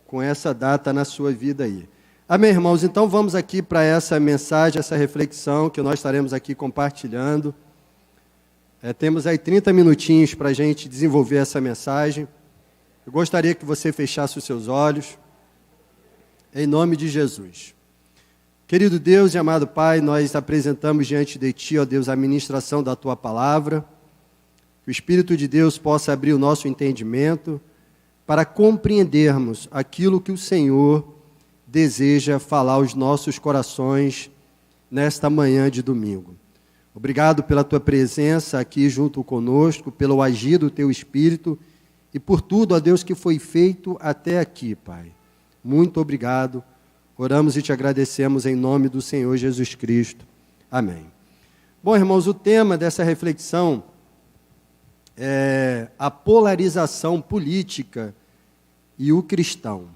com essa data na sua vida aí. Amém, irmãos? Então vamos aqui para essa mensagem, essa reflexão que nós estaremos aqui compartilhando. Temos aí 30 minutinhos para a gente desenvolver essa mensagem. Eu gostaria que você fechasse os seus olhos, em nome de Jesus. Querido Deus e amado Pai, nós apresentamos diante de Ti, ó Deus, a ministração da Tua palavra. Que o Espírito de Deus possa abrir o nosso entendimento para compreendermos aquilo que o Senhor deseja falar aos nossos corações nesta manhã de domingo. Obrigado pela Tua presença aqui junto conosco, pelo agir do Teu Espírito e por tudo, ó Deus, que foi feito até aqui, Pai. Muito obrigado. Oramos e Te agradecemos em nome do Senhor Jesus Cristo. Amém. Bom, irmãos, o tema dessa reflexão é a polarização política e o cristão.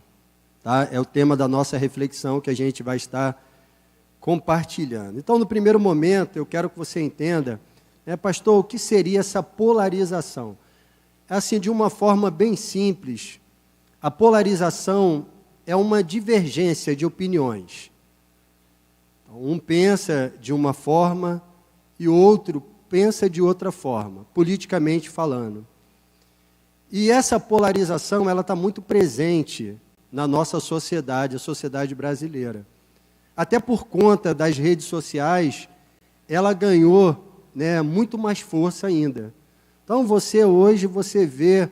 Tá? É o tema da nossa reflexão que a gente vai estar compartilhando. Então, no primeiro momento, eu quero que você entenda, pastor, o que seria essa polarização? Assim, de uma forma bem simples, a polarização é uma divergência de opiniões. Um pensa de uma forma e outro pensa de outra forma, politicamente falando. E essa polarização, ela está muito presente na nossa sociedade, a sociedade brasileira. Até por conta das redes sociais, ela ganhou, muito mais força ainda. Então, hoje, você vê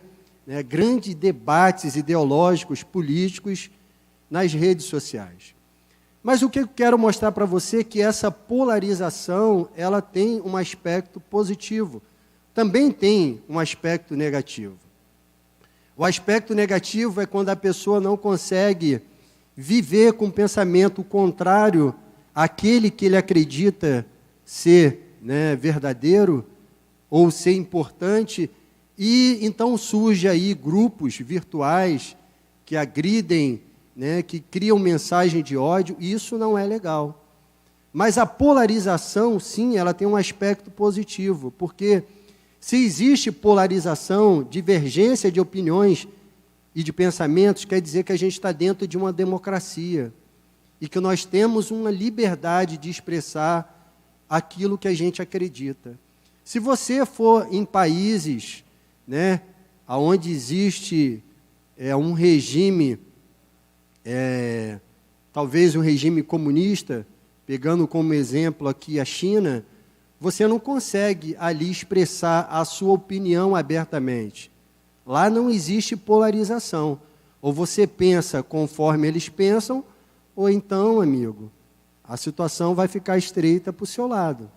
grandes debates ideológicos, políticos, nas redes sociais. Mas o que eu quero mostrar para você é que essa polarização, ela tem um aspecto positivo. Também tem um aspecto negativo. O aspecto negativo é quando a pessoa não consegue viver com um pensamento contrário àquele que ele acredita ser verdadeiro ou ser importante, e então surge aí grupos virtuais que agridem, que criam mensagem de ódio, e isso não é legal. Mas a polarização, sim, ela tem um aspecto positivo, porque se existe polarização, divergência de opiniões e de pensamentos, quer dizer que a gente está dentro de uma democracia e que nós temos uma liberdade de expressar aquilo que a gente acredita. Se você for em países, onde existe um regime, talvez um regime comunista, pegando como exemplo aqui a China, você não consegue ali expressar a sua opinião abertamente. Lá não existe polarização. Ou você pensa conforme eles pensam, ou então, amigo, a situação vai ficar estreita para o seu lado.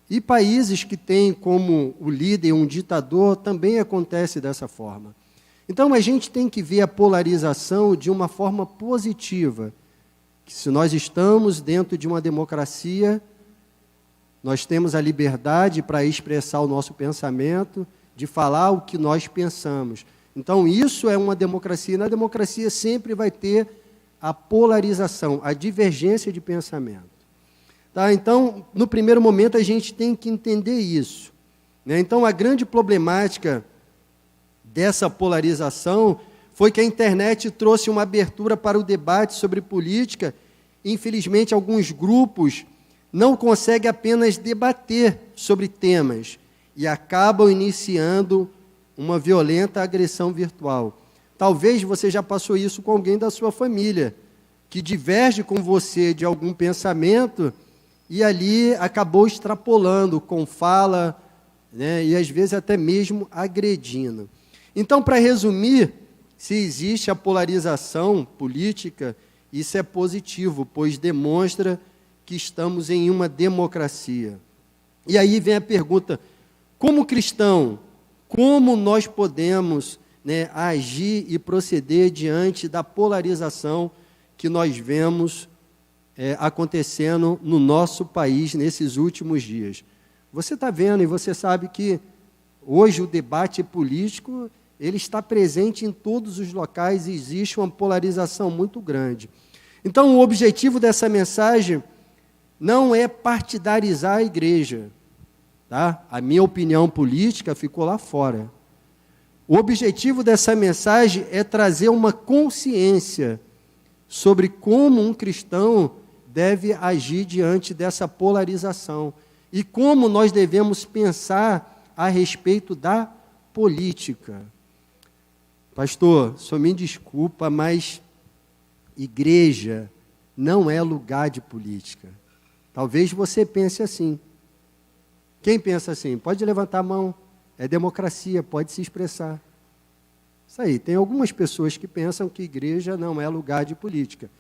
E países que têm como o líder um ditador, também acontece dessa forma. Então, a gente tem que ver a polarização de uma forma positiva. Que se nós estamos dentro de uma democracia, nós temos a liberdade para expressar o nosso pensamento, de falar o que nós pensamos. Então, isso é uma democracia. E na democracia sempre vai ter a polarização, a divergência de pensamento. Tá? Então, no primeiro momento, a gente tem que entender isso. Então, a grande problemática dessa polarização foi que a internet trouxe uma abertura para o debate sobre política. Infelizmente, alguns grupos não conseguem apenas debater sobre temas e acabam iniciando uma violenta agressão virtual. Talvez você já passou isso com alguém da sua família, que diverge com você de algum pensamento e ali acabou extrapolando com fala, e às vezes até mesmo agredindo. Então, para resumir, se existe a polarização política, isso é positivo, pois demonstra que estamos em uma democracia. E aí vem a pergunta, como cristão, como nós podemos agir e proceder diante da polarização que nós vemos acontecendo no nosso país nesses últimos dias? Você está vendo e você sabe que hoje o debate político ele está presente em todos os locais e existe uma polarização muito grande. Então, o objetivo dessa mensagem não é partidarizar a igreja. Tá? A minha opinião política ficou lá fora. O objetivo dessa mensagem é trazer uma consciência sobre como um cristão deve agir diante dessa polarização e como nós devemos pensar a respeito da política. Pastor, só me desculpa, mas igreja não é lugar de política. Talvez você pense assim. Quem pensa assim? Pode levantar a mão. É democracia, pode se expressar. Isso aí, tem algumas pessoas que pensam que igreja não é lugar de política.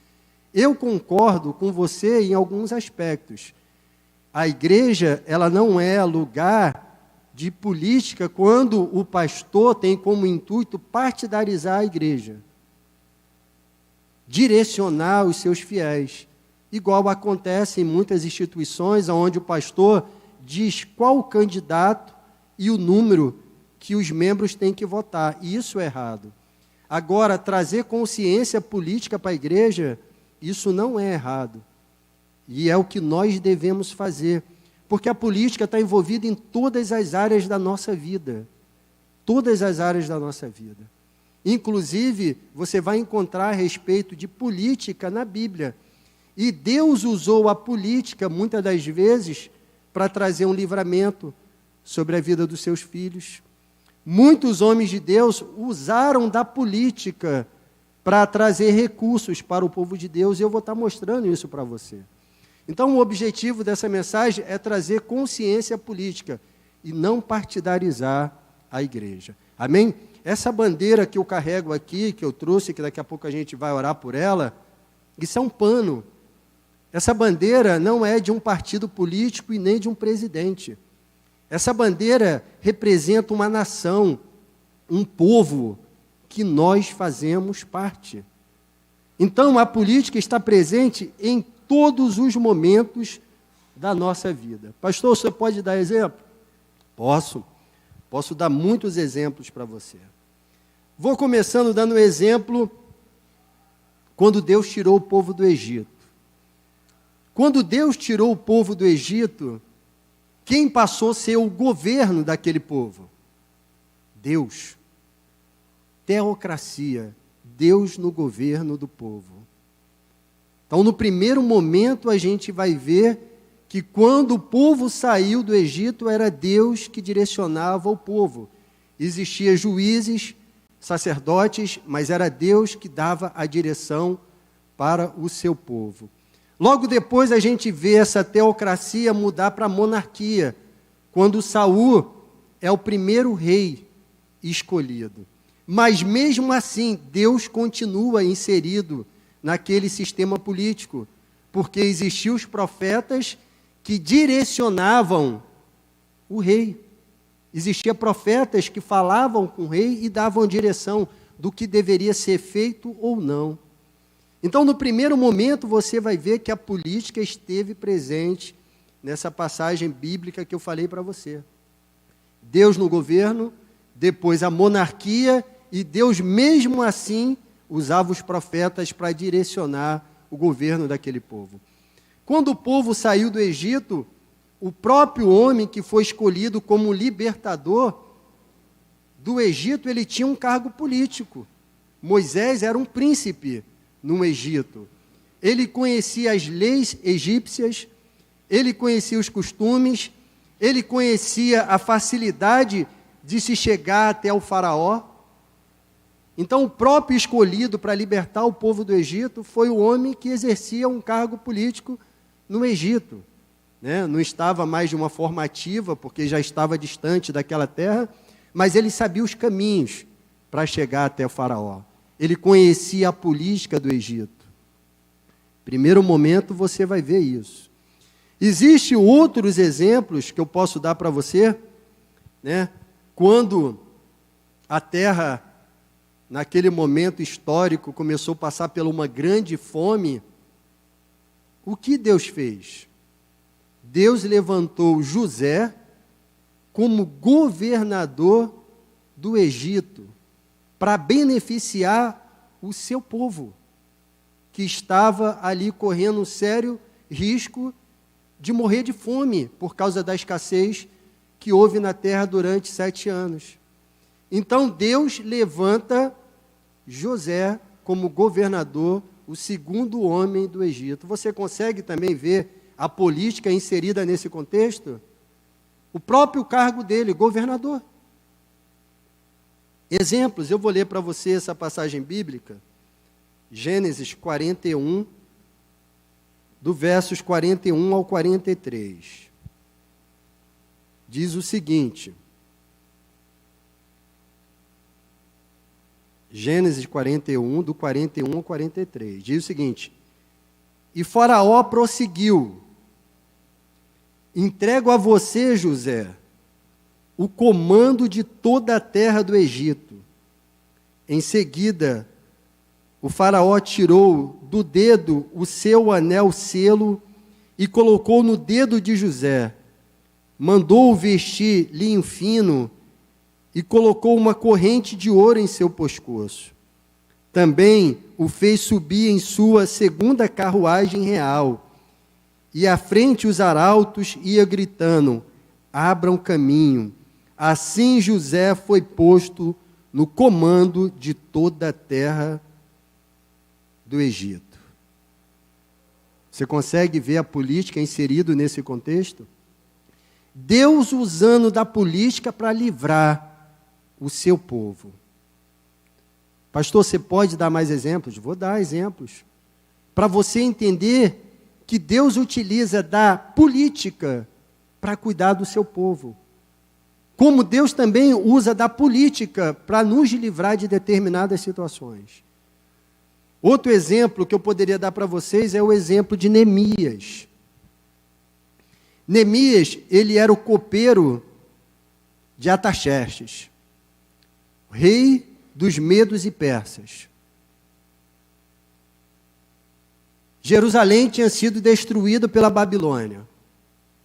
Eu concordo com você em alguns aspectos. A igreja, ela não é lugar de política quando o pastor tem como intuito partidarizar a igreja, direcionar os seus fiéis, igual acontece em muitas instituições onde o pastor diz qual o candidato e o número que os membros têm que votar. E isso é errado. Agora, trazer consciência política para a igreja, isso não é errado. E é o que nós devemos fazer. Porque a política está envolvida em todas as áreas da nossa vida. Todas as áreas da nossa vida. Inclusive, você vai encontrar a respeito de política na Bíblia. E Deus usou a política, muitas das vezes, para trazer um livramento sobre a vida dos seus filhos. Muitos homens de Deus usaram da política para trazer recursos para o povo de Deus, e eu vou estar mostrando isso para você. Então, o objetivo dessa mensagem é trazer consciência política e não partidarizar a igreja. Amém? Essa bandeira que eu carrego aqui, que eu trouxe, que daqui a pouco a gente vai orar por ela, isso é um pano. Essa bandeira não é de um partido político e nem de um presidente. Essa bandeira representa uma nação, um povo que nós fazemos parte. Então, a política está presente em todos os momentos da nossa vida. Pastor, você pode dar exemplo? Posso dar muitos exemplos para você. Vou começando dando exemplo quando Deus tirou o povo do Egito. Quando Deus tirou o povo do Egito, quem passou a ser o governo daquele povo? Deus. Teocracia. Deus no governo do povo. Então, no primeiro momento, a gente vai ver que quando o povo saiu do Egito, era Deus que direcionava o povo. Existiam juízes, sacerdotes, mas era Deus que dava a direção para o seu povo. Logo depois a gente vê essa teocracia mudar para a monarquia, quando Saul é o primeiro rei escolhido. Mas mesmo assim, Deus continua inserido naquele sistema político, porque existiam os profetas que direcionavam o rei. Existiam profetas que falavam com o rei e davam direção do que deveria ser feito ou não. Então, no primeiro momento, você vai ver que a política esteve presente nessa passagem bíblica que eu falei para você. Deus no governo, depois a monarquia, e Deus, mesmo assim, usava os profetas para direcionar o governo daquele povo. Quando o povo saiu do Egito, o próprio homem que foi escolhido como libertador do Egito, ele tinha um cargo político. Moisés era um príncipe no Egito. Ele conhecia as leis egípcias, ele conhecia os costumes, ele conhecia a facilidade de se chegar até o faraó. Então, o próprio escolhido para libertar o povo do Egito foi o homem que exercia um cargo político no Egito. Não estava mais de uma forma ativa, porque já estava distante daquela terra, mas ele sabia os caminhos para chegar até o faraó. Ele conhecia a política do Egito. Primeiro momento, você vai ver isso. Existem outros exemplos que eu posso dar para você, quando a terra, naquele momento histórico, começou a passar por uma grande fome, o que Deus fez? Deus levantou José como governador do Egito, para beneficiar o seu povo, que estava ali correndo um sério risco de morrer de fome, por causa da escassez que houve na terra durante 7 anos. Então Deus levanta José como governador, o segundo homem do Egito. Você consegue também ver a política inserida nesse contexto? O próprio cargo dele, governador. Exemplos, eu vou ler para você essa passagem bíblica, Gênesis 41, do versos 41 ao 43. Diz o seguinte, Gênesis 41, do 41 ao 43, diz o seguinte: E Faraó prosseguiu: Entrego a você, José, o comando de toda a terra do Egito. Em seguida, o Faraó tirou do dedo o seu anel selo e colocou no dedo de José. Mandou-o vestir linho fino e colocou uma corrente de ouro em seu pescoço. Também o fez subir em sua segunda carruagem real. E à frente os arautos ia gritando: Abram caminho. Assim José foi posto no comando de toda a terra do Egito. Você consegue ver a política inserida nesse contexto? Deus usando da política para livrar o seu povo. Pastor, você pode dar mais exemplos? Vou dar exemplos. Para você entender que Deus utiliza da política para cuidar do seu povo. Como Deus também usa da política para nos livrar de determinadas situações. Outro exemplo que eu poderia dar para vocês é o exemplo de Neemias. Neemias, ele era o copeiro de Artaxerxes, rei dos Medos e Persas. Jerusalém tinha sido destruído pela Babilônia.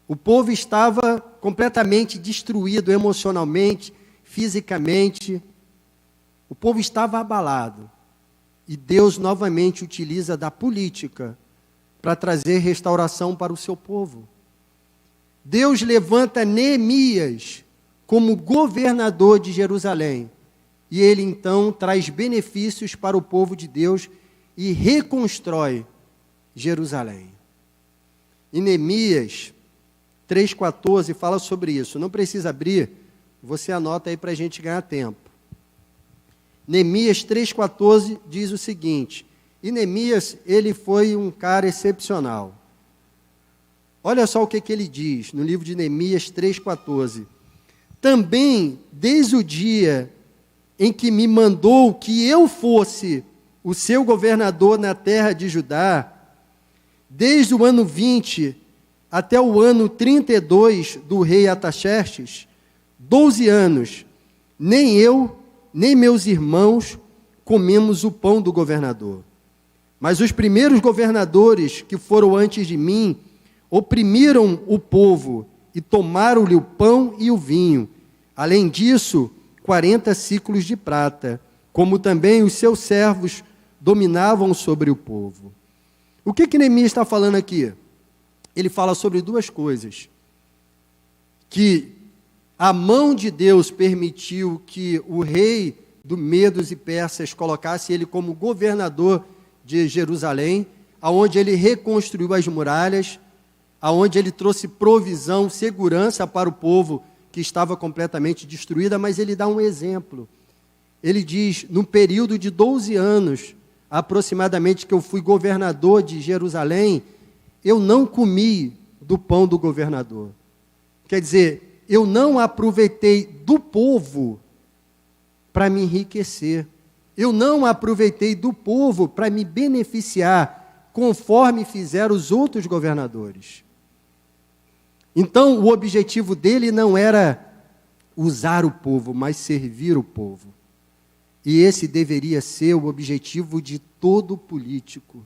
O povo estava completamente destruído emocionalmente, fisicamente. O povo estava abalado. E Deus novamente utiliza da política para trazer restauração para o seu povo. Deus levanta Neemias como governador de Jerusalém. E ele então traz benefícios para o povo de Deus e reconstrói Jerusalém. E Neemias 3,14 fala sobre isso. Não precisa abrir, você anota aí para a gente ganhar tempo. Neemias 3,14 diz o seguinte, e Neemias, ele foi um cara excepcional. Olha só o que ele diz no livro de Neemias 3,14. Também, desde o dia em que me mandou que eu fosse o seu governador na terra de Judá, desde o ano 20 até o ano 32 do rei Artaxerxes, 12 anos, nem eu, nem meus irmãos comemos o pão do governador. Mas os primeiros governadores que foram antes de mim oprimiram o povo e tomaram-lhe o pão e o vinho. Além disso, 40 ciclos de prata, como também os seus servos dominavam sobre o povo. O que Neemias está falando aqui? Ele fala sobre duas coisas. Que a mão de Deus permitiu que o rei do Medos e Persas colocasse ele como governador de Jerusalém, aonde ele reconstruiu as muralhas, aonde ele trouxe provisão, segurança para o povo que estava completamente destruída, mas ele dá um exemplo. Ele diz, no período de 12 anos, aproximadamente, que eu fui governador de Jerusalém, eu não comi do pão do governador. Quer dizer, eu não aproveitei do povo para me enriquecer. Eu não aproveitei do povo para me beneficiar, conforme fizeram os outros governadores. Então, o objetivo dele não era usar o povo, mas servir o povo. E esse deveria ser o objetivo de todo político,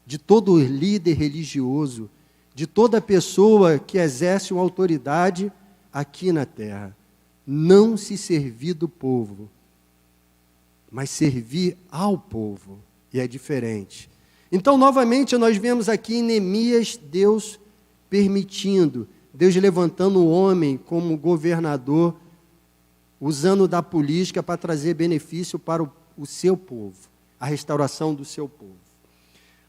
de todo líder religioso, de toda pessoa que exerce uma autoridade aqui na terra. Não se servir do povo, mas servir ao povo. E é diferente. Então, novamente, nós vemos aqui em Neemias, Deus permitindo, Deus levantando o homem como governador usando da política para trazer benefício para o seu povo, a restauração do seu povo.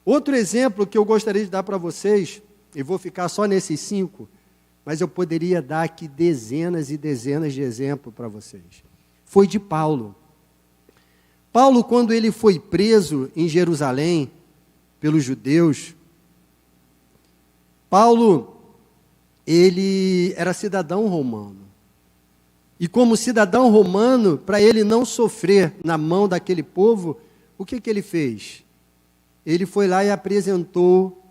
Outro exemplo que eu gostaria de dar para vocês, e vou ficar só nesses 5, mas eu poderia dar aqui dezenas e dezenas de exemplos para vocês. Foi de Paulo. Paulo, quando ele foi preso em Jerusalém pelos judeus, Paulo, ele era cidadão romano. E como cidadão romano, para ele não sofrer na mão daquele povo, o que ele fez? Ele foi lá e apresentou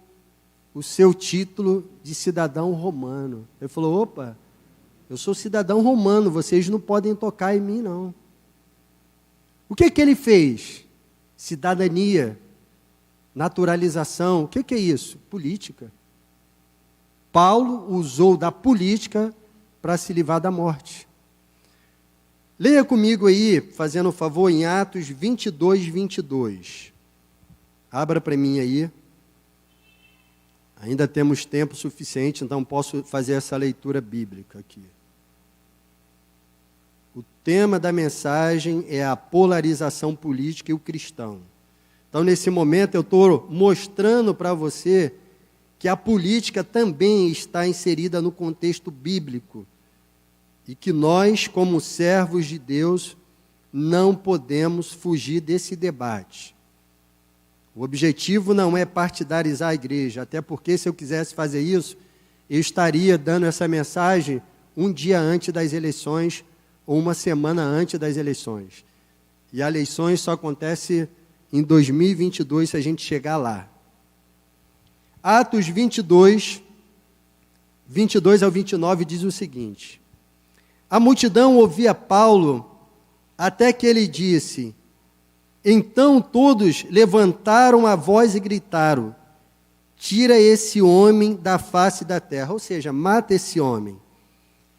o seu título de cidadão romano. Ele falou, opa, eu sou cidadão romano, vocês não podem tocar em mim, não. O que ele fez? Cidadania, naturalização, o que é isso? Política. Paulo usou da política para se livrar da morte. Leia comigo aí, fazendo um favor, em Atos 22, 22. Abra para mim aí. Ainda temos tempo suficiente, então posso fazer essa leitura bíblica aqui. O tema da mensagem é a polarização política e o cristão. Então, nesse momento, eu estou mostrando para você que a política também está inserida no contexto bíblico e que nós, como servos de Deus, não podemos fugir desse debate. O objetivo não é partidarizar a igreja, até porque se eu quisesse fazer isso, eu estaria dando essa mensagem um dia antes das eleições ou uma semana antes das eleições. E as eleições só acontecem em 2022 se a gente chegar lá. Atos 22, 22 ao 29 diz o seguinte: a multidão ouvia Paulo até que ele disse: então todos levantaram a voz e gritaram: tira esse homem da face da terra, ou seja, mata esse homem,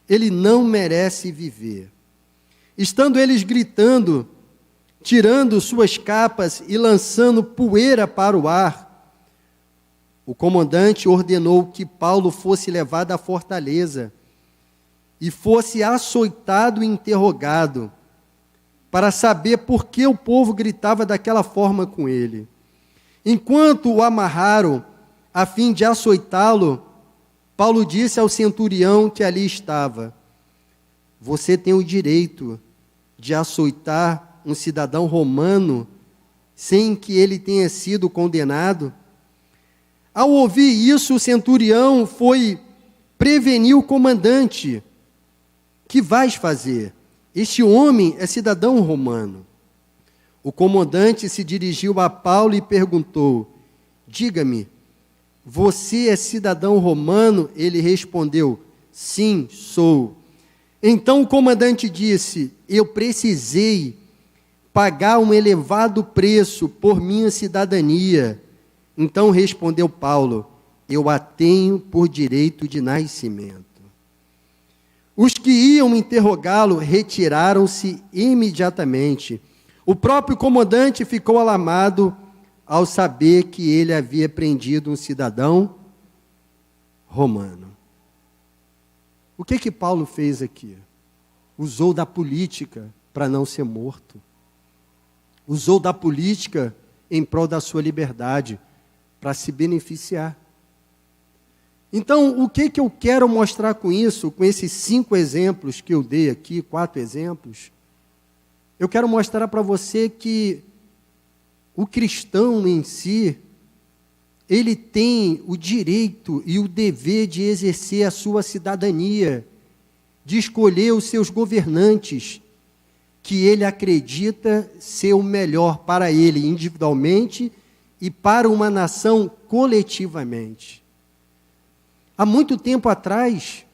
ele não merece viver. Estando eles gritando, tirando suas capas e lançando poeira para o ar, o comandante ordenou que Paulo fosse levado à fortaleza e fosse açoitado e interrogado, para saber por que o povo gritava daquela forma com ele. Enquanto o amarraram, a fim de açoitá-lo, Paulo disse ao centurião que ali estava: você tem o direito de açoitar um cidadão romano sem que ele tenha sido condenado? Ao ouvir isso, o centurião foi prevenir o comandante: que vais fazer? Este homem é cidadão romano. O comandante se dirigiu a Paulo e perguntou: diga-me, você é cidadão romano? Ele respondeu: sim, sou. Então o comandante disse: eu precisei pagar um elevado preço por minha cidadania. Então respondeu Paulo: eu a tenho por direito de nascimento. Os que iam interrogá-lo retiraram-se imediatamente. O próprio comandante ficou alarmado ao saber que ele havia prendido um cidadão romano. O que Paulo fez aqui? Usou da política para não ser morto. Usou da política em prol da sua liberdade, para se beneficiar. Então, o que eu quero mostrar com isso, com esses 5 exemplos que eu dei aqui, 4 exemplos? Eu quero mostrar para você que o cristão em si, ele tem o direito e o dever de exercer a sua cidadania, de escolher os seus governantes, que ele acredita ser o melhor para ele individualmente e para uma nação coletivamente. Há muito tempo atrás,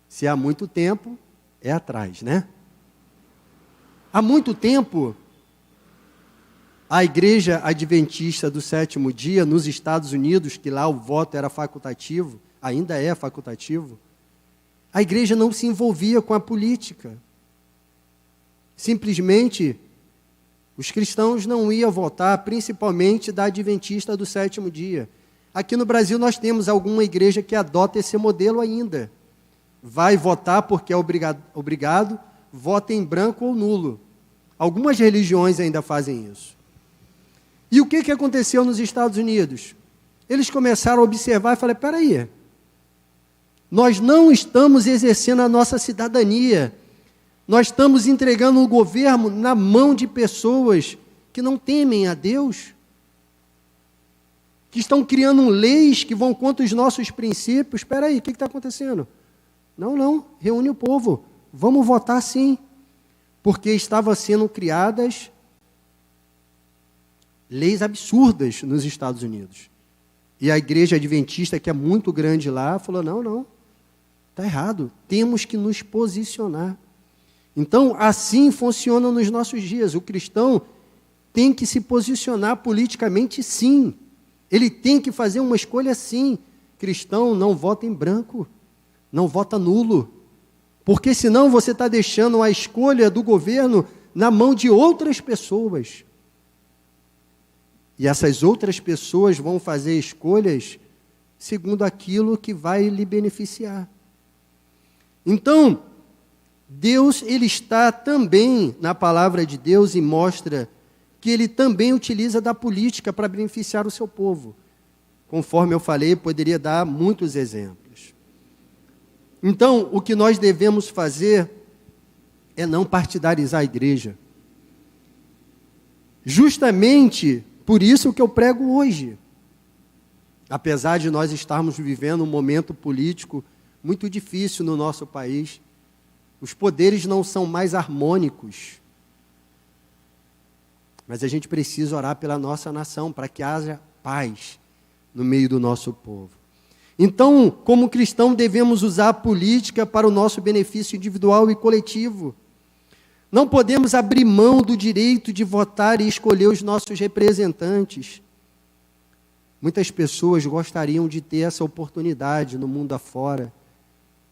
se há muito tempo, é atrás, né? Há muito tempo, a Igreja Adventista do Sétimo Dia, nos Estados Unidos, que lá o voto era facultativo, ainda é facultativo, a igreja não se envolvia com a política. Simplesmente, os cristãos não iam votar, principalmente da Adventista do Sétimo Dia. Aqui no Brasil nós temos alguma igreja que adota esse modelo ainda. vai votar porque é obrigado, vota em branco ou nulo. Algumas religiões ainda fazem isso. E o que aconteceu nos Estados Unidos? Eles começaram a observar e falaram, peraí, nós não estamos exercendo a nossa cidadania, nós estamos entregando o governo na mão de pessoas que não temem a Deus, que estão criando leis que vão contra os nossos princípios. Espera aí, o que está acontecendo? Não, reúne o povo, vamos votar sim, porque estavam sendo criadas leis absurdas nos Estados Unidos. E a igreja adventista, que é muito grande lá, falou, não, está errado, temos que nos posicionar. Então, assim funciona nos nossos dias. O cristão tem que se posicionar politicamente, sim. Ele tem que fazer uma escolha, sim. Cristão não vota em branco, não vota nulo. Porque senão você está deixando a escolha do governo na mão de outras pessoas. E essas outras pessoas vão fazer escolhas segundo aquilo que vai lhe beneficiar. Então, Deus, ele está também na palavra de Deus e mostra que ele também utiliza da política para beneficiar o seu povo. Conforme eu falei, poderia dar muitos exemplos. Então, o que nós devemos fazer é não partidarizar a igreja. Justamente por isso que eu prego hoje. Apesar de nós estarmos vivendo um momento político muito difícil no nosso país, os poderes não são mais harmônicos. Mas a gente precisa orar pela nossa nação, para que haja paz no meio do nosso povo. Então, como cristão, devemos usar a política para o nosso benefício individual e coletivo. Não podemos abrir mão do direito de votar e escolher os nossos representantes. Muitas pessoas gostariam de ter essa oportunidade no mundo afora,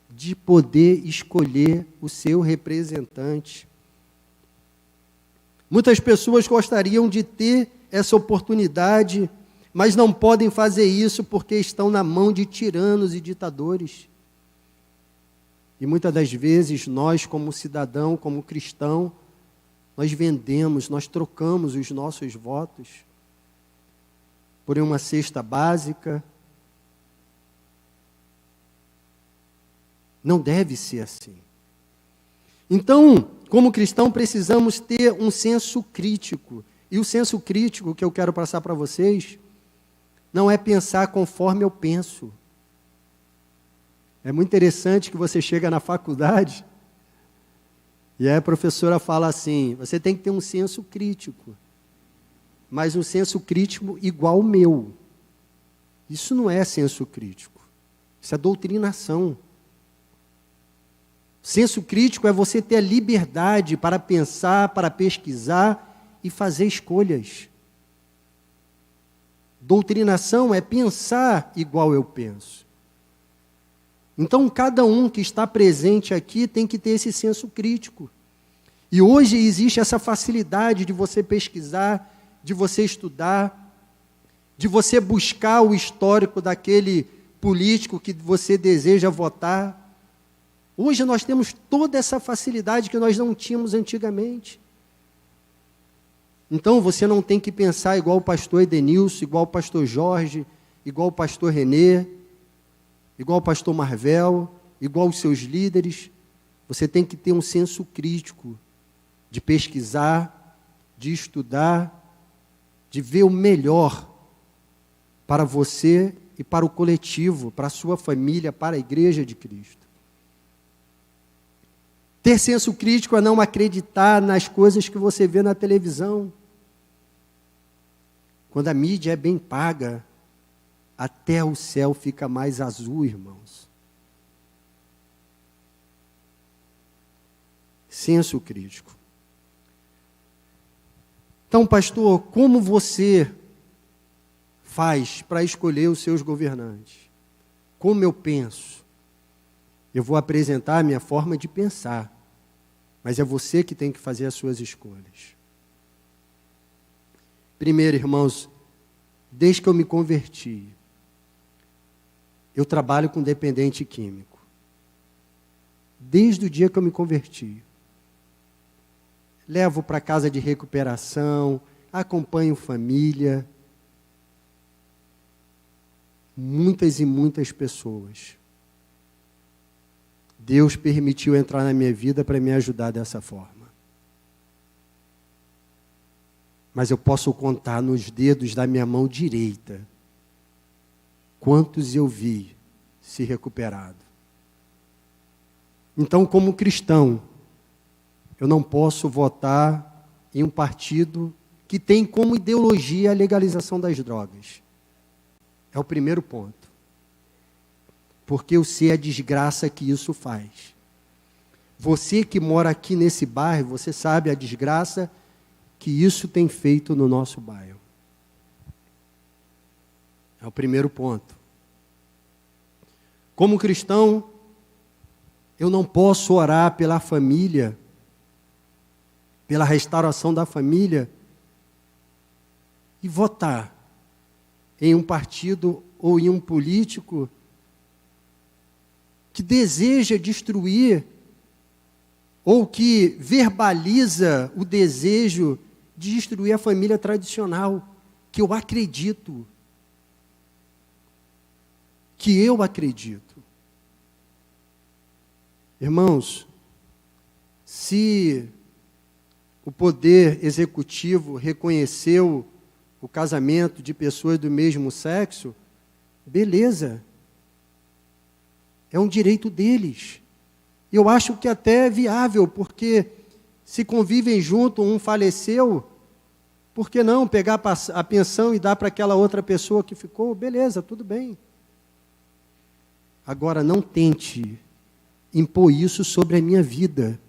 de poder escolher o seu representante. Muitas pessoas gostariam de ter essa oportunidade, mas não podem fazer isso porque estão na mão de tiranos e ditadores. E muitas das vezes nós, como cidadão, como cristão, nós vendemos, nós trocamos os nossos votos por uma cesta básica. Não deve ser assim. Então, como cristão, precisamos ter um senso crítico. E o senso crítico que eu quero passar para vocês não é pensar conforme eu penso. É muito interessante que você chega na faculdade e aí a professora fala assim, você tem que ter um senso crítico, mas um senso crítico igual ao meu. Isso não é senso crítico, isso é doutrinação. Senso crítico é você ter a liberdade para pensar, para pesquisar e fazer escolhas. Doutrinação é pensar igual eu penso. Então, cada um que está presente aqui tem que ter esse senso crítico. E hoje existe essa facilidade de você pesquisar, de você estudar, de você buscar o histórico daquele político que você deseja votar. Hoje nós temos toda essa facilidade que nós não tínhamos antigamente. Então você não tem que pensar igual o pastor Edenilson, igual o pastor Jorge, igual o pastor Renê, igual o pastor Marvel, igual os seus líderes. Você tem que ter um senso crítico de pesquisar, de estudar, de ver o melhor para você e para o coletivo, para a sua família, para a igreja de Cristo. Ter senso crítico é não acreditar nas coisas que você vê na televisão. Quando a mídia é bem paga, até o céu fica mais azul, irmãos. Senso crítico. Então, pastor, como você faz para escolher os seus governantes? Como eu penso? Eu vou apresentar a minha forma de pensar, mas é você que tem que fazer as suas escolhas. Primeiro, irmãos, desde que eu me converti, eu trabalho com dependente químico. desde o dia que eu me converti. Levo para casa de recuperação, acompanho família. Muitas e muitas pessoas. Deus permitiu entrar na minha vida para me ajudar dessa forma. Mas eu posso contar nos dedos da minha mão direita quantos eu vi se recuperado. Então, como cristão, eu não posso votar em um partido que tem como ideologia a legalização das drogas. É o primeiro ponto. Porque eu sei a desgraça que isso faz. Você que mora aqui nesse bairro, você sabe a desgraça que isso tem feito no nosso bairro. É o primeiro ponto. Como cristão, eu não posso orar pela família, pela restauração da família, e votar em um partido ou em um político que deseja destruir ou que verbaliza o desejo de destruir a família tradicional, que eu acredito. Irmãos, se o poder executivo reconheceu o casamento de pessoas do mesmo sexo, beleza. É um direito deles. Eu acho que até é viável, porque se convivem junto, um faleceu, por que não pegar a pensão e dar para aquela outra pessoa que ficou? Beleza, tudo bem. Agora, não tente impor isso sobre a minha vida.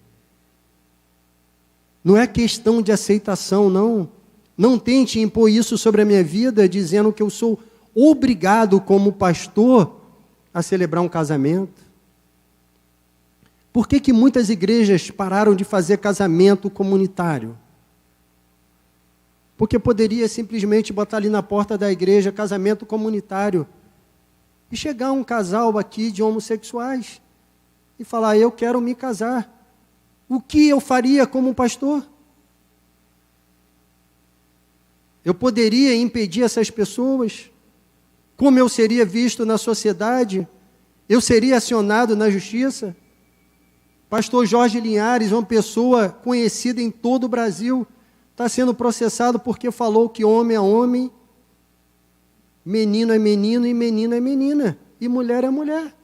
Não é questão de aceitação, não. Não tente impor isso sobre a minha vida, dizendo que eu sou obrigado, como pastor, a celebrar um casamento. Por que muitas igrejas pararam de fazer casamento comunitário? Porque poderia simplesmente botar ali na porta da igreja casamento comunitário e chegar um casal aqui de homossexuais e falar, eu quero me casar. O que eu faria como pastor? Eu poderia impedir essas pessoas? Como eu seria visto na sociedade? Eu seria acionado na justiça? Pastor Jorge Linhares, uma pessoa conhecida em todo o Brasil, está sendo processado porque falou que homem é homem, menino é menino e menina é menina, e mulher é mulher.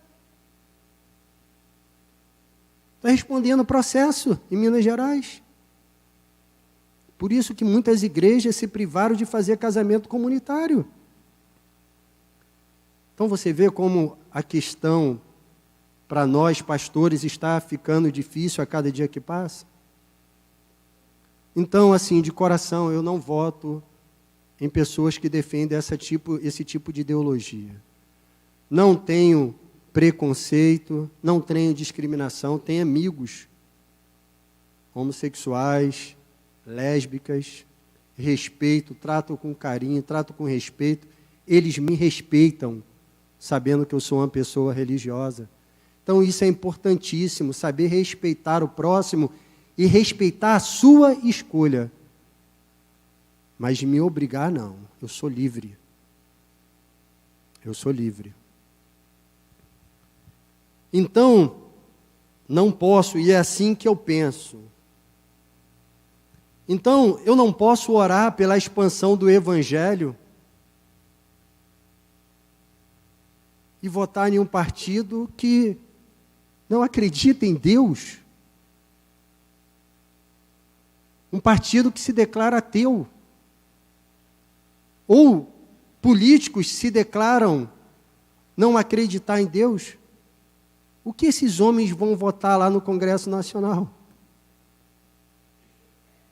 Está respondendo processo em Minas Gerais. Por isso que muitas igrejas se privaram de fazer casamento comunitário. Então você vê como a questão para nós pastores está ficando difícil a cada dia que passa? Então, assim, de coração, eu não voto em pessoas que defendem esse tipo de ideologia. Não tenho preconceito, não tenho discriminação, tenho amigos homossexuais, lésbicas, respeito, trato com carinho, trato com respeito. Eles me respeitam, sabendo que eu sou uma pessoa religiosa. Então, isso é importantíssimo, saber respeitar o próximo e respeitar a sua escolha. Mas de me obrigar, não. Eu sou livre. Eu sou livre. Então, não posso, e é assim que eu penso. Então, eu não posso orar pela expansão do Evangelho e votar em um partido que não acredita em Deus. Um partido que se declara ateu. Ou políticos se declaram não acreditar em Deus. O que esses homens vão votar lá no Congresso Nacional?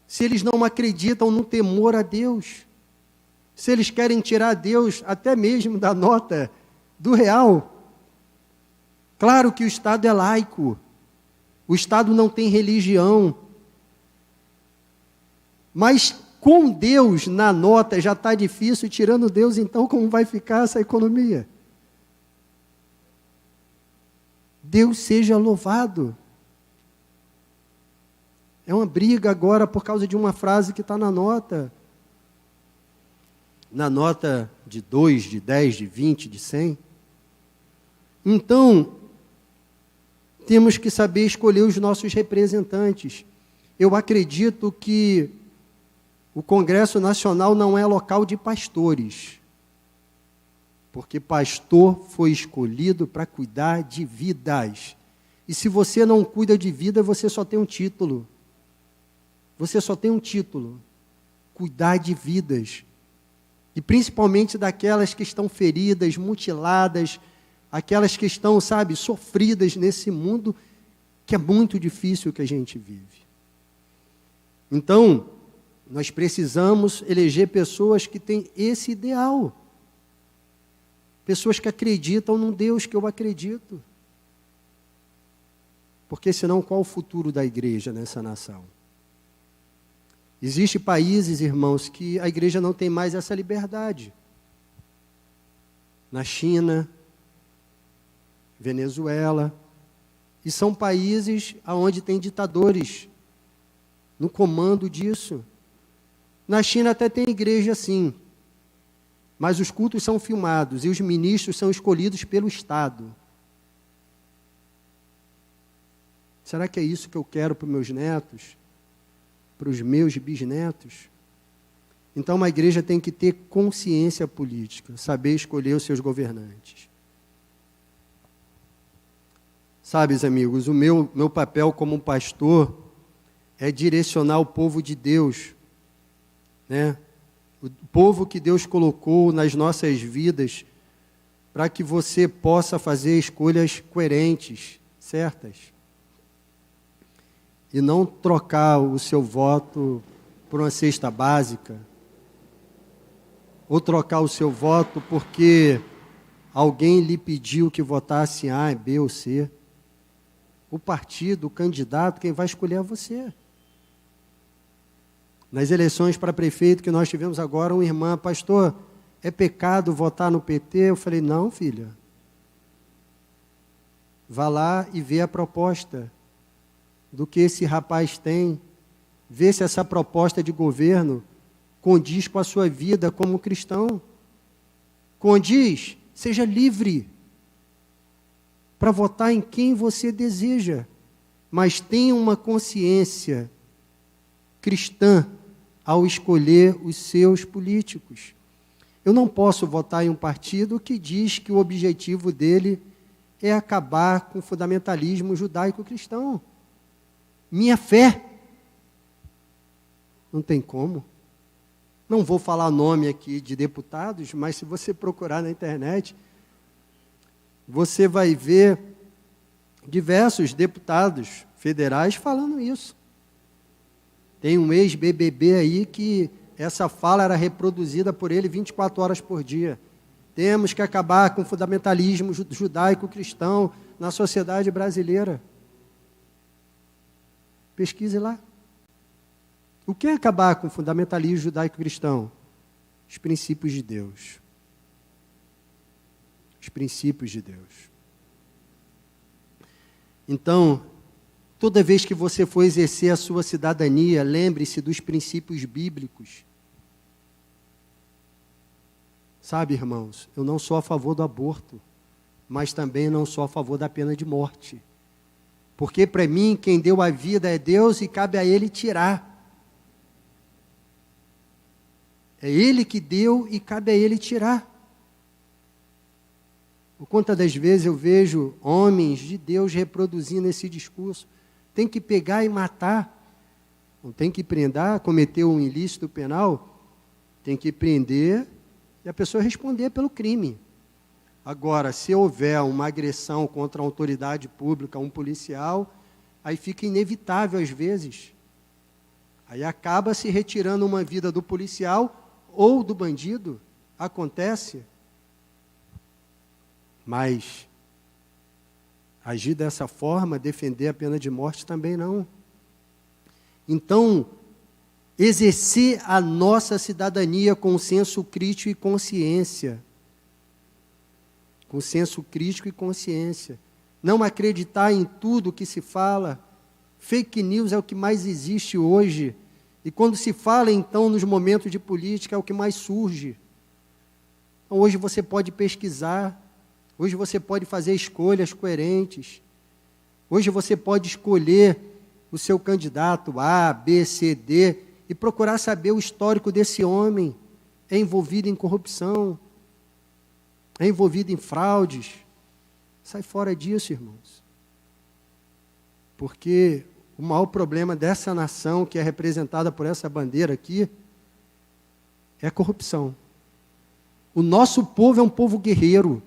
Se eles não acreditam no temor a Deus, se eles querem tirar Deus até mesmo da nota do real. Claro que o Estado é laico, o Estado não tem religião, mas com Deus na nota já está difícil, tirando Deus, então como vai ficar essa economia? Deus seja louvado. É uma briga agora por causa de uma frase que está na nota. Na nota de 2, de 10, de 20, de 100. Então, temos que saber escolher os nossos representantes. Eu acredito que o Congresso Nacional não é local de pastores, porque pastor foi escolhido para cuidar de vidas. E se você não cuida de vida, você só tem um título. Você só tem um título: cuidar de vidas. E principalmente daquelas que estão feridas, mutiladas, aquelas que estão, sofridas nesse mundo que é muito difícil que a gente vive. Então, nós precisamos eleger pessoas que têm esse ideal. Pessoas que acreditam num Deus que eu acredito. Porque senão qual o futuro da igreja nessa nação? Existem países, irmãos, que a igreja não tem mais essa liberdade. Na China, Venezuela, e são países onde tem ditadores no comando disso. Na China até tem igreja sim, mas os cultos são filmados e os ministros são escolhidos pelo Estado. Será que é isso que eu quero para os meus netos? Para os meus bisnetos? Então, uma igreja tem que ter consciência política, saber escolher os seus governantes. Sabes, amigos, o meu papel como pastor é direcionar o povo de Deus, né? O povo que Deus colocou nas nossas vidas, para que você possa fazer escolhas coerentes, certas. E não trocar o seu voto por uma cesta básica, ou trocar o seu voto porque alguém lhe pediu que votasse A, B ou C. O partido, o candidato, quem vai escolher é você. Nas eleições para prefeito que nós tivemos agora, uma irmã: pastor, é pecado votar no PT? Eu falei: não, filha. Vá lá e vê a proposta do que esse rapaz tem, vê se essa proposta de governo condiz com a sua vida como cristão. Condiz, seja livre para votar em quem você deseja, mas tenha uma consciência cristã ao escolher os seus políticos. Eu não posso votar em um partido que diz que o objetivo dele é acabar com o fundamentalismo judaico-cristão. Minha fé. Não tem como. Não vou falar nome aqui de deputados, mas se você procurar na internet, você vai ver diversos deputados federais falando isso. Tem um ex-BBB aí que essa fala era reproduzida por ele 24 horas por dia. Temos que acabar com o fundamentalismo judaico-cristão na sociedade brasileira. Pesquise lá. O que é acabar com o fundamentalismo judaico-cristão? Os princípios de Deus. Os princípios de Deus. Então, toda vez que você for exercer a sua cidadania, lembre-se dos princípios bíblicos. Sabe, irmãos, eu não sou a favor do aborto, mas também não sou a favor da pena de morte. Porque para mim, quem deu a vida é Deus e cabe a Ele tirar. É Ele que deu e cabe a Ele tirar. Por conta das vezes eu vejo homens de Deus reproduzindo esse discurso. Tem que pegar e matar. Não tem que prender, cometeu um ilícito penal, tem que prender e a pessoa responder pelo crime. Agora, se houver uma agressão contra a autoridade pública, um policial, aí fica inevitável às vezes. Aí acaba se retirando uma vida do policial ou do bandido. Acontece. Mas agir dessa forma, defender a pena de morte também não. Então, exercer a nossa cidadania com senso crítico e consciência. Com senso crítico e consciência. Não acreditar em tudo que se fala, Fake news é o que mais existe hoje. E quando se fala, então, nos momentos de política, é o que mais surge. Então, hoje você pode pesquisar, hoje você pode fazer escolhas coerentes, hoje você pode escolher o seu candidato A, B, C, D, e procurar saber o histórico desse homem. É envolvido em corrupção, é envolvido em fraudes. Sai fora disso, irmãos. Porque o maior problema dessa nação, que é representada por essa bandeira aqui, é a corrupção. O nosso povo é um povo guerreiro.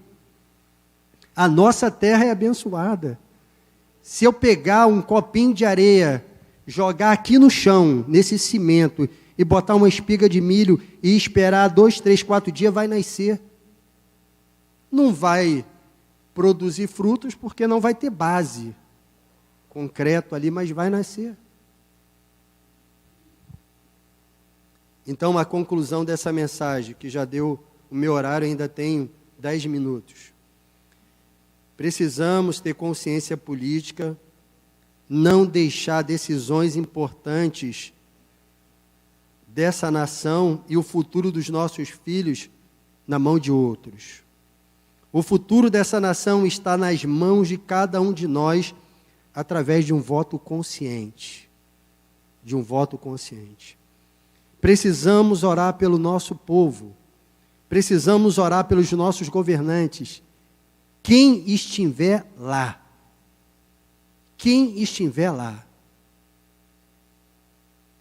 A nossa terra é abençoada. Se eu pegar um copinho de areia, jogar aqui no chão, nesse cimento, e botar uma espiga de milho e esperar 2, 3, 4 dias, vai nascer. Não vai produzir frutos porque não vai ter base concreto ali, mas vai nascer. Então, a conclusão dessa mensagem, que já deu o meu horário, ainda tenho 10 minutos. Precisamos ter consciência política, não deixar decisões importantes dessa nação e o futuro dos nossos filhos na mão de outros. O futuro dessa nação está nas mãos de cada um de nós, através de um voto consciente. De um voto consciente. Precisamos orar pelo nosso povo. Precisamos orar pelos nossos governantes. Quem estiver lá. Quem estiver lá.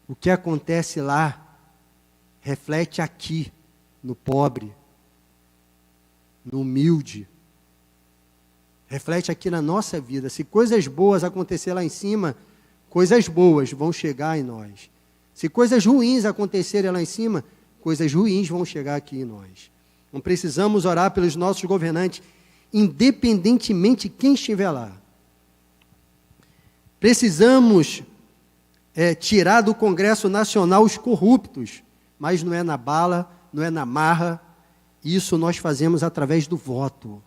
O que acontece lá reflete aqui, no pobre, no humilde. Reflete aqui na nossa vida. Se coisas boas acontecer lá em cima, coisas boas vão chegar em nós. Se coisas ruins acontecerem lá em cima, coisas ruins vão chegar aqui em nós. Não precisamos orar pelos nossos governantes, independentemente de quem estiver lá. Precisamos tirar do Congresso Nacional os corruptos, mas não é na bala, não é na marra. Isso nós fazemos através do voto.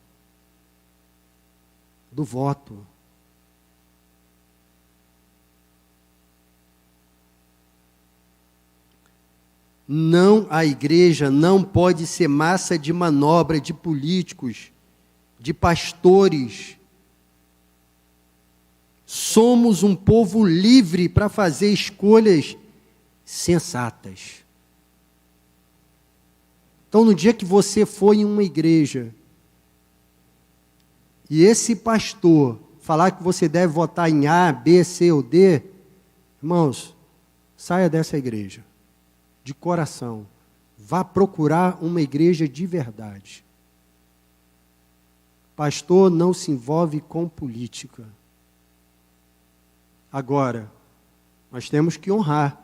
Do voto. Não, a igreja não pode ser massa de manobra de políticos, de pastores. Somos um povo livre para fazer escolhas sensatas. Então, no dia que você for em uma igreja e esse pastor falar que você deve votar em A, B, C ou D, irmãos, saia dessa igreja, de coração. Vá procurar uma igreja de verdade. Pastor não se envolve com política. Agora, nós temos que honrar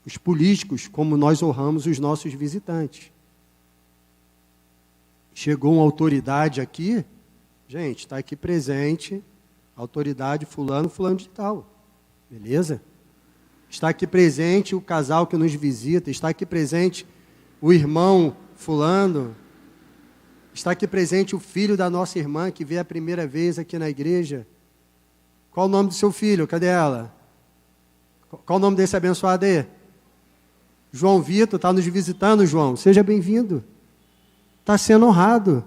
os políticos como nós honramos os nossos visitantes. Chegou uma autoridade aqui, gente, está aqui presente, autoridade fulano de tal, beleza? Está aqui presente o casal que nos visita, está aqui presente o irmão fulano, está aqui presente o filho da nossa irmã que veio a primeira vez aqui na igreja. Qual o nome do seu filho? Cadê ela? Qual o nome desse abençoado aí? João Vitor, está nos visitando, João. Seja bem-vindo. Está sendo honrado.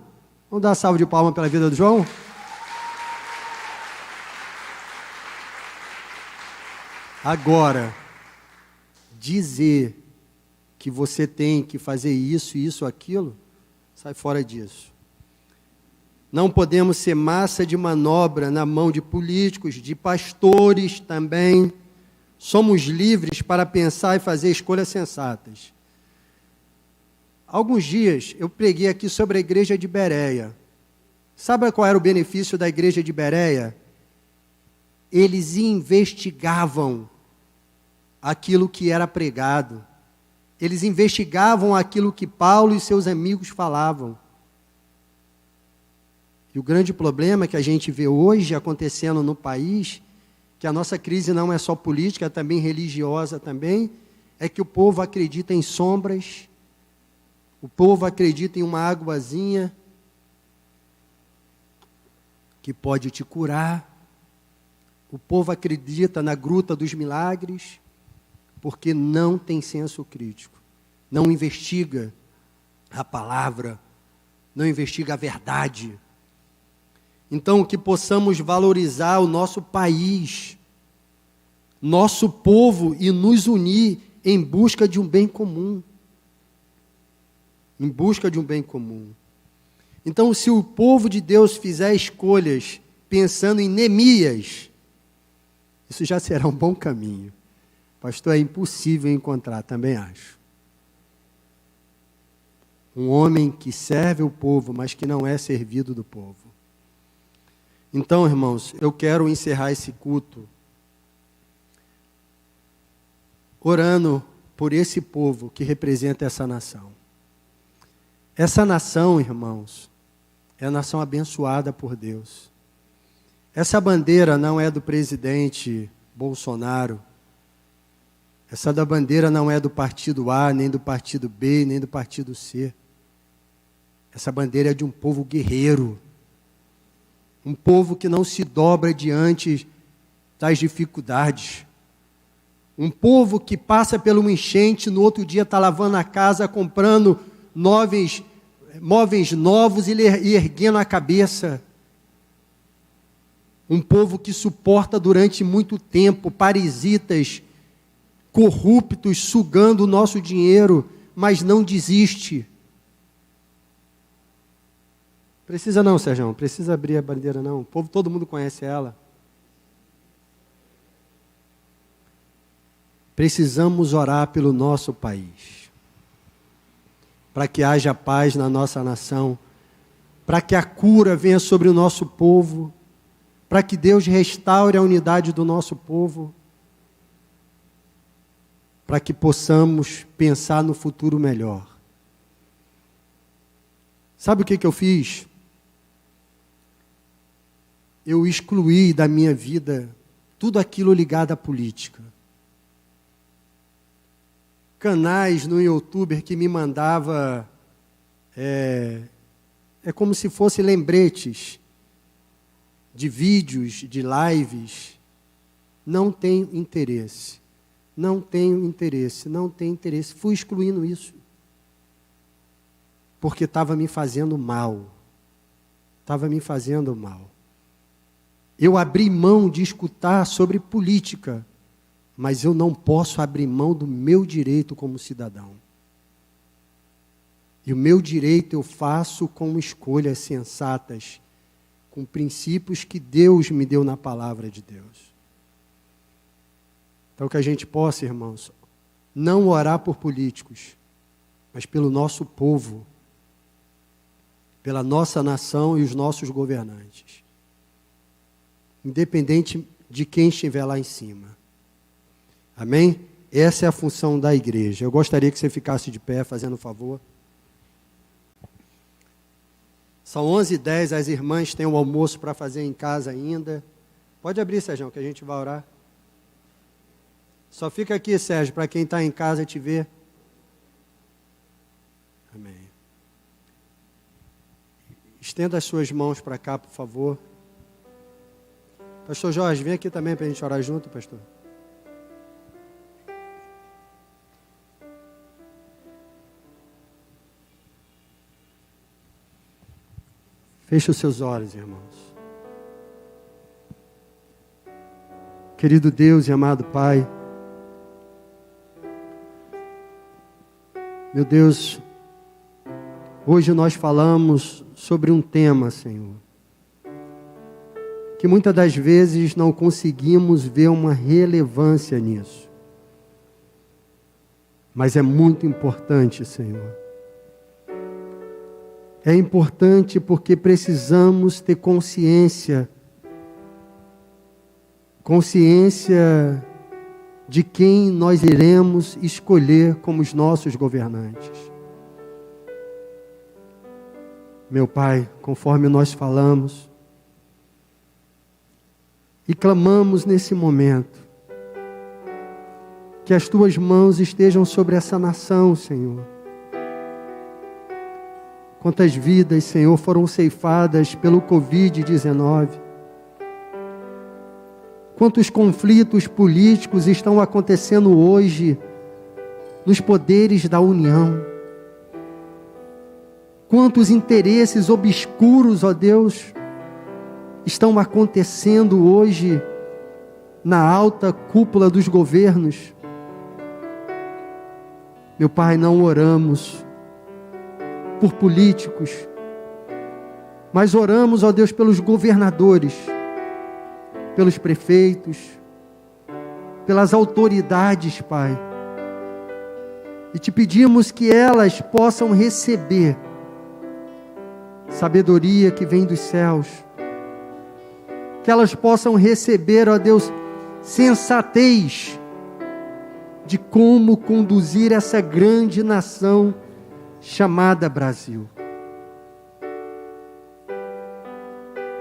Vamos dar uma salva de palmas pela vida do João? Agora, dizer que você tem que fazer isso, aquilo, sai fora disso. Não podemos ser massa de manobra na mão de políticos, de pastores também. Somos livres para pensar e fazer escolhas sensatas. Alguns dias eu preguei aqui sobre a igreja de Bereia. Sabe qual era o benefício da igreja de Bereia? Eles investigavam aquilo que era pregado. Eles investigavam aquilo que Paulo e seus amigos falavam. E o grande problema que a gente vê hoje acontecendo no país, que a nossa crise não é só política, é também religiosa também, é que o povo acredita em sombras, o povo acredita em uma águazinha que pode te curar, O povo acredita na gruta dos milagres porque não tem senso crítico, não investiga a palavra, não investiga a verdade. Então, que possamos valorizar o nosso país, nosso povo e nos unir em busca de um bem comum. Em busca de um bem comum. Então, se o povo de Deus fizer escolhas pensando em Neemias, isso já será um bom caminho. Pastor, é impossível encontrar, também acho. Um homem que serve o povo, mas que não é servido do povo. Então, irmãos, eu quero encerrar esse culto orando por esse povo que representa essa nação. Essa nação, irmãos, é a nação abençoada por Deus. Essa bandeira não é do presidente Bolsonaro. Essa bandeira não é do partido A, nem do partido B, nem do partido C. Essa bandeira é de um povo guerreiro. Um povo que não se dobra diante das dificuldades. Um povo que passa por uma enchente, no outro dia está lavando a casa, comprando móveis novos e erguendo a cabeça. Um povo que suporta durante muito tempo parasitas corruptos sugando o nosso dinheiro, mas não desiste. Precisa não, Sérgio, precisa abrir a bandeira não. O povo, todo mundo conhece ela. Precisamos orar pelo nosso país, para que haja paz na nossa nação, para que a cura venha sobre o nosso povo, para que Deus restaure a unidade do nosso povo, para que possamos pensar no futuro melhor. Sabe o que eu fiz? Eu excluí da minha vida tudo aquilo ligado à política. Canais no YouTube que me mandava, é como se fossem lembretes de vídeos, de lives. Não tenho interesse. Não tenho interesse, não tenho interesse. Fui excluindo isso. Porque estava me fazendo mal. Estava me fazendo mal. Eu abri mão de escutar sobre política, mas eu não posso abrir mão do meu direito como cidadão. E o meu direito eu faço com escolhas sensatas, com princípios que Deus me deu na palavra de Deus. Então que a gente possa, irmãos, não orar por políticos, mas pelo nosso povo, pela nossa nação e os nossos governantes. Independente de quem estiver lá em cima. Amém? Essa é a função da igreja. Eu gostaria que você ficasse de pé, fazendo um favor. São 11h10, as irmãs têm o almoço para fazer em casa ainda. Pode abrir, Sérgio, que a gente vai orar. Só fica aqui, Sérgio, para quem está em casa te ver. Amém. Estenda as suas mãos para cá, por favor. Pastor Jorge, vem aqui também para a gente orar junto, pastor. Feche os seus olhos, irmãos. Querido Deus e amado Pai, meu Deus, hoje nós falamos sobre um tema, Senhor, que muitas das vezes não conseguimos ver uma relevância nisso. Mas é muito importante, Senhor. É importante porque precisamos ter consciência de quem nós iremos escolher como os nossos governantes. Meu Pai, conforme nós falamos e clamamos nesse momento, que as Tuas mãos estejam sobre essa nação, Senhor. Quantas vidas, Senhor, foram ceifadas pelo Covid-19. Quantos conflitos políticos estão acontecendo hoje nos poderes da União? Quantos interesses obscuros, ó Deus, estão acontecendo hoje na alta cúpula dos governos? Meu Pai, não oramos por políticos, mas oramos, ó Deus, pelos governadores, pelos prefeitos, pelas autoridades, Pai. E te pedimos que elas possam receber sabedoria que vem dos céus, que elas possam receber, ó Deus, sensatez de como conduzir essa grande nação chamada Brasil.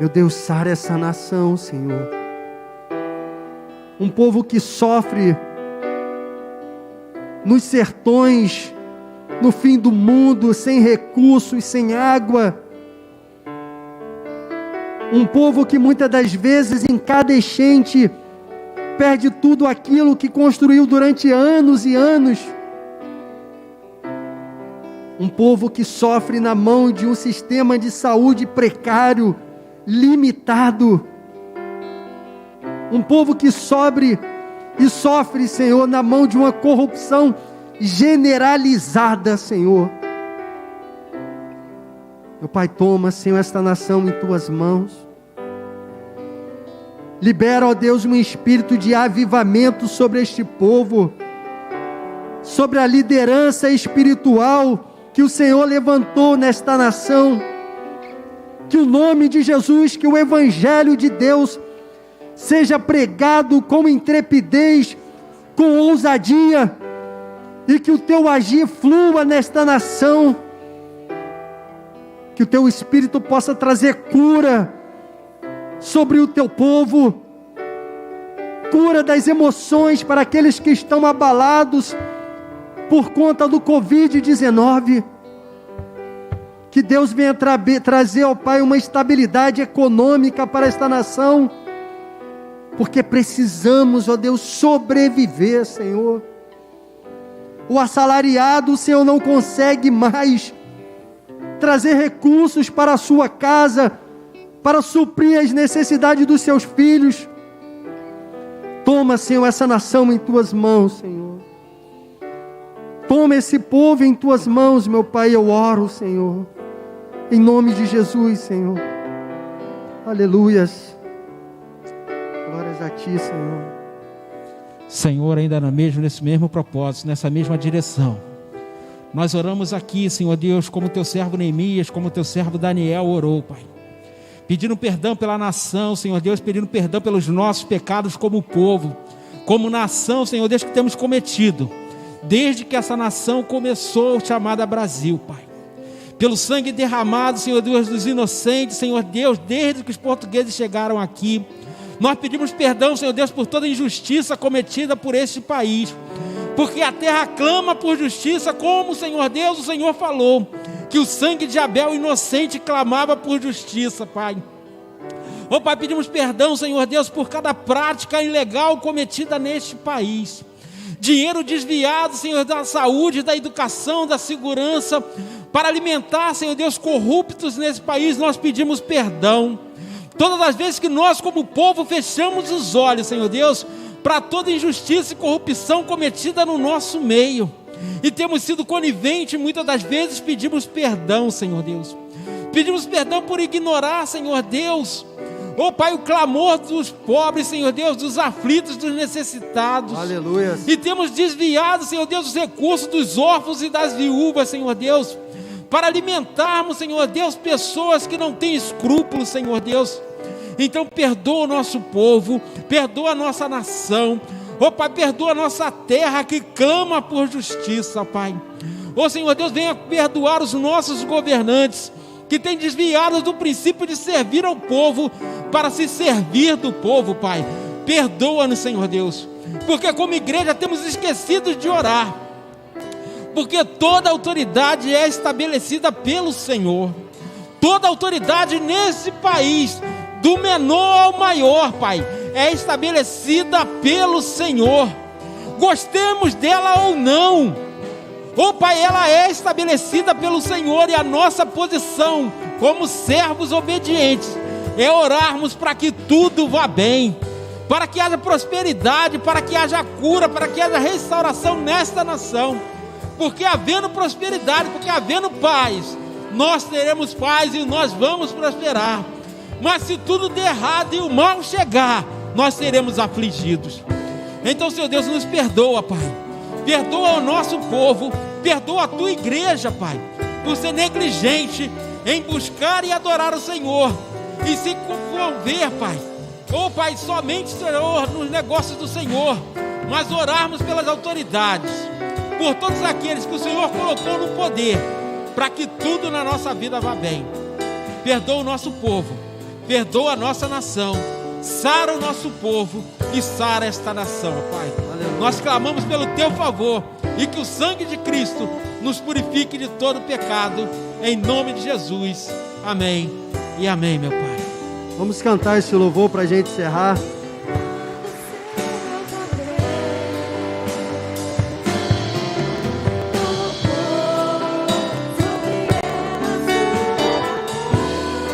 Meu Deus, sara essa nação, Senhor. Um povo que sofre nos sertões, no fim do mundo, sem recursos, sem água. Um povo que muitas das vezes, em cada enchente, perde tudo aquilo que construiu durante anos e anos. Um povo que sofre na mão de um sistema de saúde precário, limitado. Um povo que sofre, Senhor, na mão de uma corrupção generalizada, Senhor. Meu Pai, toma, Senhor, esta nação em Tuas mãos. Libera, ó Deus, um espírito de avivamento sobre este povo, sobre a liderança espiritual que o Senhor levantou nesta nação. Que o nome de Jesus, que o Evangelho de Deus seja pregado com intrepidez, com ousadia, e que o Teu agir flua nesta nação, que o Teu Espírito possa trazer cura sobre o Teu povo, cura das emoções para aqueles que estão abalados por conta do Covid-19, que Deus venha trazer, ó Pai, uma estabilidade econômica para esta nação, porque precisamos, ó Deus, sobreviver, Senhor. O assalariado, o Senhor não consegue mais trazer recursos para a sua casa, para suprir as necessidades dos seus filhos. Toma, Senhor, essa nação em Tuas mãos, Senhor. Toma esse povo em Tuas mãos, meu Pai, eu oro, Senhor, em nome de Jesus, Senhor. Aleluias. Glórias a Ti, Senhor. Senhor, ainda nesse mesmo propósito, nessa mesma direção, nós oramos aqui, Senhor Deus, como Teu servo Neemias, como Teu servo Daniel orou, Pai, pedindo perdão pela nação, Senhor Deus, pedindo perdão pelos nossos pecados como povo, como nação, Senhor Deus, que temos cometido, desde que essa nação começou, chamada Brasil, Pai, pelo sangue derramado, Senhor Deus, dos inocentes, Senhor Deus, desde que os portugueses chegaram aqui. Nós pedimos perdão, Senhor Deus, por toda injustiça cometida por este país, porque a terra clama por justiça, como, Senhor Deus, o Senhor falou, que o sangue de Abel inocente clamava por justiça, Pai. Ó Pai, pedimos perdão, Senhor Deus, por cada prática ilegal cometida neste país, dinheiro desviado, Senhor, da saúde, da educação, da segurança, para alimentar, Senhor Deus, corruptos nesse país. Nós pedimos perdão. Todas as vezes que nós, como povo, fechamos os olhos, Senhor Deus, para toda injustiça e corrupção cometida no nosso meio, e temos sido coniventes, muitas das vezes pedimos perdão, Senhor Deus. Pedimos perdão por ignorar, Senhor Deus, ó Pai, o clamor dos pobres, Senhor Deus, dos aflitos, dos necessitados. Aleluia. E temos desviado, Senhor Deus, os recursos dos órfãos e das viúvas, Senhor Deus, para alimentarmos, Senhor Deus, pessoas que não têm escrúpulos, Senhor Deus. Então perdoa o nosso povo, perdoa a nossa nação, ó Pai, perdoa a nossa terra que clama por justiça, Pai. Ó Senhor Deus, venha perdoar os nossos governantes, que têm desviado do princípio de servir ao povo, para se servir do povo, Pai. Perdoa-nos, Senhor Deus, porque como igreja temos esquecido de orar, porque toda autoridade é estabelecida pelo Senhor, toda autoridade nesse país, do menor ao maior, Pai, é estabelecida pelo Senhor. Gostemos dela ou não, Pai, ela é estabelecida pelo Senhor, e a nossa posição como servos obedientes é orarmos para que tudo vá bem, para que haja prosperidade, para que haja cura, para que haja restauração nesta nação. Porque havendo prosperidade, porque havendo paz, nós teremos paz e nós vamos prosperar. Mas se tudo der errado e o mal chegar, nós seremos afligidos. Então, Senhor Deus, nos perdoa, Pai. Perdoa o nosso povo, perdoa a tua igreja, Pai, por ser negligente em buscar e adorar o Senhor, e se convolver, Pai, Pai, somente, Senhor, nos negócios do Senhor, mas orarmos pelas autoridades, por todos aqueles que o Senhor colocou no poder, para que tudo na nossa vida vá bem. Perdoa o nosso povo, perdoa a nossa nação, sara o nosso povo e sara esta nação, Pai. Aleluia. Nós clamamos pelo teu favor, e que o sangue de Cristo nos purifique de todo pecado, em nome de Jesus. Amém e amém, meu Pai. Vamos cantar esse louvor para a gente encerrar.